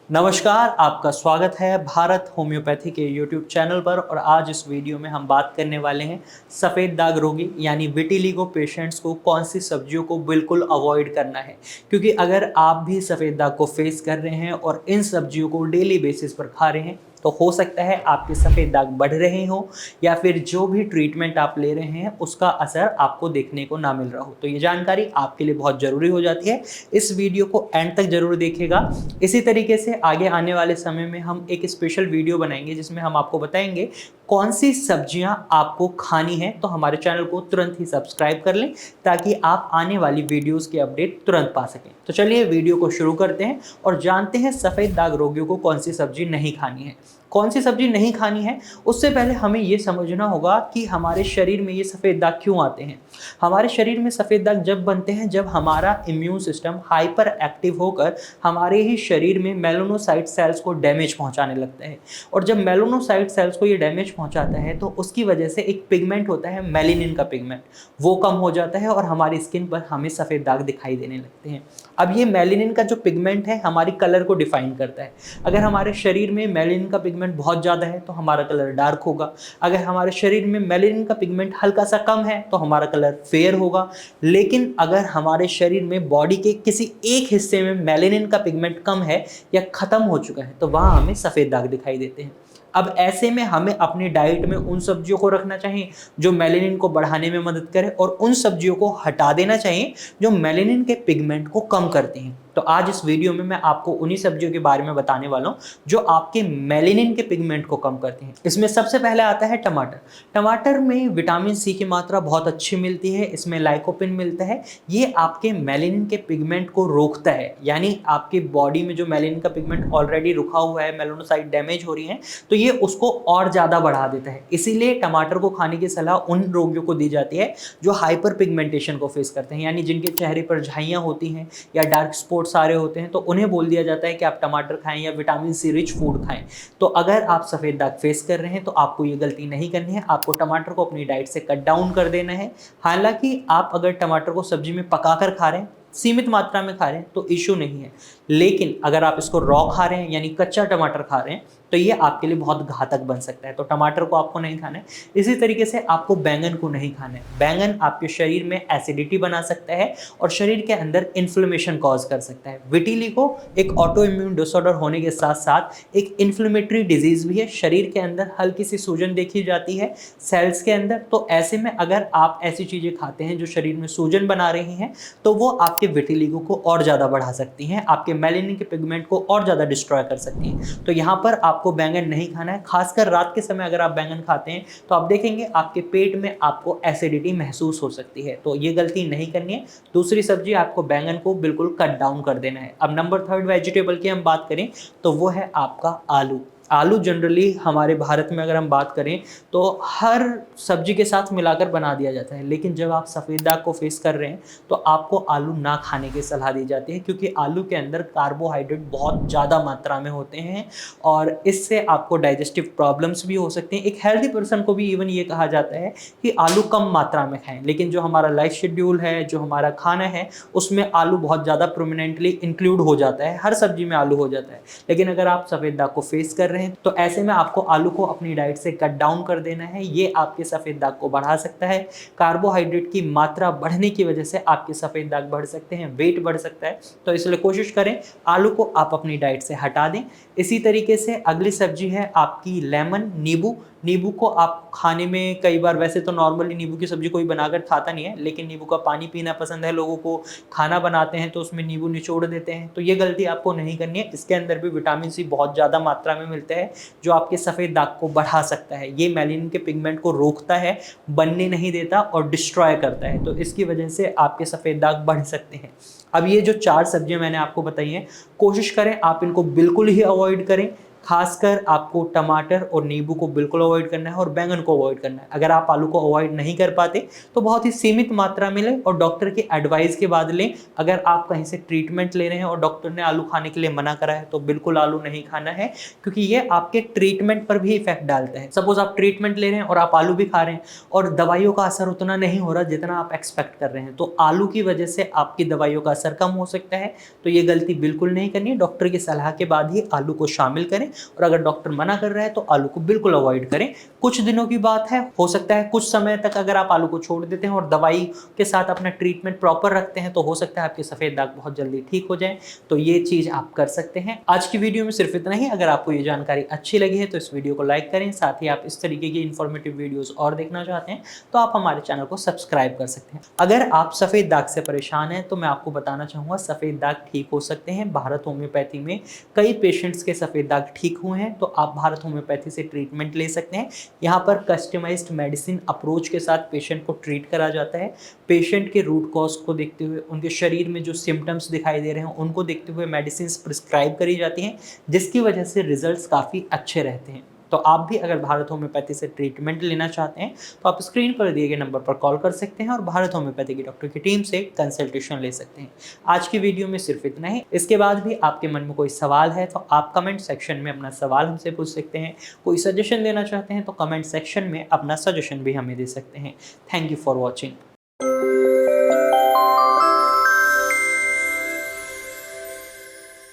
नमस्कार, आपका स्वागत है भारत होम्योपैथी के यूट्यूब चैनल पर। और आज इस वीडियो में हम बात करने वाले हैं सफ़ेद दाग रोगी यानी विटिलिगो पेशेंट्स को कौन सी सब्जियों को बिल्कुल अवॉइड करना है। क्योंकि अगर आप भी सफ़ेद दाग को फेस कर रहे हैं और इन सब्जियों को डेली बेसिस पर खा रहे हैं तो हो सकता है आपके सफ़ेद दाग बढ़ रहे हो या फिर जो भी ट्रीटमेंट आप ले रहे हैं उसका असर आपको देखने को ना मिल रहा हो। तो ये जानकारी आपके लिए बहुत ज़रूरी हो जाती है। इस वीडियो को एंड तक ज़रूर देखिएगा। इसी तरीके से आगे आने वाले समय में हम एक स्पेशल वीडियो बनाएंगे जिसमें हम आपको बताएंगे कौन सी सब्जियां आपको खानी है। तो हमारे चैनल को तुरंत ही सब्सक्राइब कर लें ताकि आप आने वाली वीडियोस की अपडेट तुरंत पा सकें। तो चलिए वीडियो को शुरू करते हैं और जानते हैं सफ़ेद दाग रोगियों को कौन सी सब्जी नहीं खानी है। कौन सी सब्जी नहीं खानी है उससे पहले हमें ये समझना होगा कि हमारे शरीर में ये सफ़ेद दाग क्यों आते हैं। हमारे शरीर में सफ़ेद दाग जब बनते हैं जब हमारा इम्यून सिस्टम हाइपर एक्टिव होकर हमारे ही शरीर में मेलानोसाइट सेल्स को डैमेज पहुंचाने लगता है। और जब मेलानोसाइट सेल्स को ये डैमेज पहुंचाता है तो उसकी वजह से एक पिगमेंट होता है मेलेनिन का पिगमेंट, वो कम हो जाता है और हमारी स्किन पर हमें सफ़ेद दाग दिखाई देने लगते हैं। अब ये मेलेनिन का जो पिगमेंट है हमारी कलर को डिफाइन करता है। अगर हमारे शरीर में मेलेनिन का पिगमेंट बहुत ज़्यादा है तो हमारा कलर डार्क होगा। अगर हमारे शरीर में मेलेनिन का पिगमेंट हल्का सा कम है तो हमारा कलर फेयर होगा। लेकिन अगर हमारे शरीर में बॉडी के किसी एक हिस्से में मेलेनिन का पिगमेंट कम है या ख़त्म हो चुका है तो वहाँ हमें सफ़ेद दाग दिखाई देते हैं। अब ऐसे में हमें अपनी डाइट में उन सब्जियों को रखना चाहिए जो मेलेनिन को बढ़ाने में मदद करे और उन सब्जियों को हटा देना चाहिए जो मेलेनिन के पिगमेंट को कम करती हैं। तो आज इस वीडियो में मैं आपको उन्हीं सब्जियों के बारे में बताने वाला हूँ जो आपके मेलेनिन के पिगमेंट को कम करती हैं। इसमें सबसे पहले आता है टमाटर। टमाटर में विटामिन सी की मात्रा बहुत अच्छी मिलती है, इसमें लाइकोपिन मिलता है। ये आपके मेलेनिन के पिगमेंट को रोकता है, यानी आपकी बॉडी में जो मेलेनिन का पिगमेंट ऑलरेडी रुका हुआ है, मेलानोसाइट डैमेज हो रही है तो ये उसको और ज़्यादा बढ़ा देता है। इसीलिए टमाटर को खाने की सलाह उन रोगियों को दी जाती है जो हाइपर पिगमेंटेशन को फेस करते हैं, यानी जिनके चेहरे पर झाइयाँ होती हैं या डार्क स्पॉट सारे होते हैं तो उन्हें बोल दिया जाता है कि आप टमाटर खाएं या विटामिन सी रिच फूड खाएं। तो अगर आप सफ़ेद दाग फेस कर रहे हैं तो आपको ये गलती नहीं करनी है, आपको टमाटर को अपनी डाइट से कट डाउन कर देना है। हालांकि आप अगर टमाटर को सब्जी में पकाकर खा रहे हैं, सीमित मात्रा में खा रहे हैं तो इशू नहीं है। लेकिन अगर आप इसको रॉ खा रहे हैं यानी कच्चा टमाटर खा रहे हैं तो ये आपके लिए बहुत घातक बन सकता है। तो टमाटर को आपको नहीं खाना है। इसी तरीके से आपको बैंगन को नहीं खाना है। बैंगन आपके शरीर में एसिडिटी बना सकता है और शरीर के अंदर इन्फ्लेमेशन कॉज कर सकता है। विटिलिगो एक ऑटो इम्यून डिसऑर्डर होने के साथ साथ एक इन्फ्लेमेटरी डिजीज भी है। शरीर के अंदर हल्की सी सूजन देखी जाती है सेल्स के अंदर। तो ऐसे में अगर आप ऐसी चीज़ें खाते हैं जो शरीर में सूजन बना रही हैं तो वो आपके विटिलिगो को और ज़्यादा बढ़ा सकती हैं, आपके मेलेनिन के पिगमेंट को और ज़्यादा डिस्ट्रॉय कर सकती हैं। तो यहाँ पर आपको बैंगन नहीं खाना है। खासकर रात के समय अगर आप बैंगन खाते हैं तो आप देखेंगे आपके पेट में आपको एसिडिटी महसूस हो सकती है, तो ये गलती नहीं करनी है। दूसरी सब्जी आपको बैंगन को बिल्कुल कट डाउन कर देना है। अब नंबर थर्ड वेजिटेबल की हम बात करें तो वो है आपका आलू। आलू जनरली हमारे भारत में अगर हम बात करें तो हर सब्जी के साथ मिलाकर बना दिया जाता है, लेकिन जब आप सफ़ेद दाग को फेस कर रहे हैं तो आपको आलू ना खाने की सलाह दी जाती है क्योंकि आलू के अंदर कार्बोहाइड्रेट बहुत ज़्यादा मात्रा में होते हैं और इससे आपको डाइजेस्टिव प्रॉब्लम्स भी हो सकती हैं। एक हेल्दी पर्सन को भी इवन ये कहा जाता है कि आलू कम मात्रा में खाएं, लेकिन जो हमारा लाइफ शेड्यूल है, जो हमारा खाना है, उसमें आलू बहुत ज़्यादा प्रोमिनेंटली इंक्लूड हो जाता है। हर सब्जी में आलू हो जाता है। लेकिन अगर आप सफ़ेद दाग को फेस कर रहे हैं तो ऐसे में आपको आलू को अपनी डाइट से कट डाउन कर देना है। ये आपके सफ़ेद दाग को बढ़ा सकता है। कार्बोहाइड्रेट की मात्रा बढ़ने की वजह से आपके सफ़ेद दाग बढ़ सकते हैं, वेट बढ़ सकता है। तो इसलिए कोशिश करें आलू को आप अपनी डाइट से हटा दें। इसी तरीके से अगली सब्जी है आपकी लेमन, नींबू। नींबू को आप खाने में कई बार, वैसे तो नॉर्मली नींबू की सब्जी कोई बनाकर खाता नहीं है, लेकिन नींबू का पानी पीना पसंद है लोगों को। खाना बनाते हैं तो उसमें नींबू निचोड़ देते हैं, तो ये गलती आपको नहीं करनी है। इसके अंदर भी विटामिन सी बहुत ज़्यादा मात्रा में मिलता है जो आपके सफ़ेद दाग को बढ़ा सकता है। ये मेलेनिन के पिगमेंट को रोकता है, बनने नहीं देता और डिस्ट्रॉय करता है। तो इसकी वजह से आपके सफ़ेद दाग बढ़ सकते हैं। अब ये जो 4 सब्जियां मैंने आपको बताई हैं, कोशिश करें आप इनको बिल्कुल ही अवॉइड करें। खासकर आपको टमाटर और नींबू को बिल्कुल अवॉइड करना है और बैंगन को अवॉइड करना है। अगर आप आलू को अवॉइड नहीं कर पाते तो बहुत ही सीमित मात्रा में लें और डॉक्टर की एडवाइस के बाद लें। अगर आप कहीं से ट्रीटमेंट ले रहे हैं और डॉक्टर ने आलू खाने के लिए मना करा है तो बिल्कुल आलू नहीं खाना है, क्योंकि ये आपके ट्रीटमेंट पर भी इफेक्ट डालता है। सपोज आप ट्रीटमेंट ले रहे हैं और आप आलू भी खा रहे हैं और दवाइयों का असर उतना नहीं हो रहा जितना आप एक्सपेक्ट कर रहे हैं, तो आलू की वजह से आपकी दवाइयों का असर कम हो सकता है। तो ये गलती बिल्कुल नहीं करनी है। डॉक्टर की सलाह के बाद ही आलू को शामिल करें और अगर डॉक्टर मना कर रहा है तो आलू को बिल्कुल अवॉइड करें। कुछ दिनों की बात है, हो सकता है कुछ समय तक अगर आप आलू को छोड़ देते हैं और दवाई के साथ अपना ट्रीटमेंट प्रॉपर रखते हैं तो हो सकता है आपके सफ़ेद दाग बहुत जल्दी ठीक हो जाए। तो ये चीज़ आप कर सकते हैं। आज की वीडियो में सिर्फ इतना ही। अगर आपको ये जानकारी अच्छी लगी है तो इस वीडियो को लाइक करें। साथ ही आप इस तरीके की इन्फॉर्मेटिव वीडियोस और देखना चाहते हैं तो आप हमारे चैनल को सब्सक्राइब कर सकते हैं। अगर आप सफ़ेद दाग से परेशान हैं तो मैं आपको बताना चाहूँगा सफ़ेद दाग ठीक हो सकते हैं। भारत होम्योपैथी में कई पेशेंट्स के सफ़ेद दाग ठीक हुए हैं, तो आप भारत होम्योपैथी से ट्रीटमेंट ले सकते हैं। यहाँ पर कस्टमाइज्ड मेडिसिन अप्रोच के साथ पेशेंट को ट्रीट करा जाता है। पेशेंट के रूट कॉज को देखते हुए, उनके शरीर में जो सिम्टम्स दिखाई दे रहे हैं उनको देखते हुए मेडिसिन प्रिस्क्राइब करी जाती हैं, जिसकी वजह से रिजल्ट्स काफ़ी अच्छे रहते हैं। तो आप भी अगर भारत होम्योपैथी से ट्रीटमेंट लेना चाहते हैं तो आप स्क्रीन पर दिए गए नंबर पर कॉल कर सकते हैं और भारत होम्योपैथी की डॉक्टर की टीम से कंसल्टेशन ले सकते हैं। आज की वीडियो में सिर्फ इतना ही। इसके बाद भी आपके मन में कोई सवाल है तो आप कमेंट सेक्शन में अपना सवाल हमसे पूछ सकते हैं। कोई सजेशन देना चाहते हैं तो कमेंट सेक्शन में अपना सजेशन भी हमें दे सकते हैं। Thank you for watching.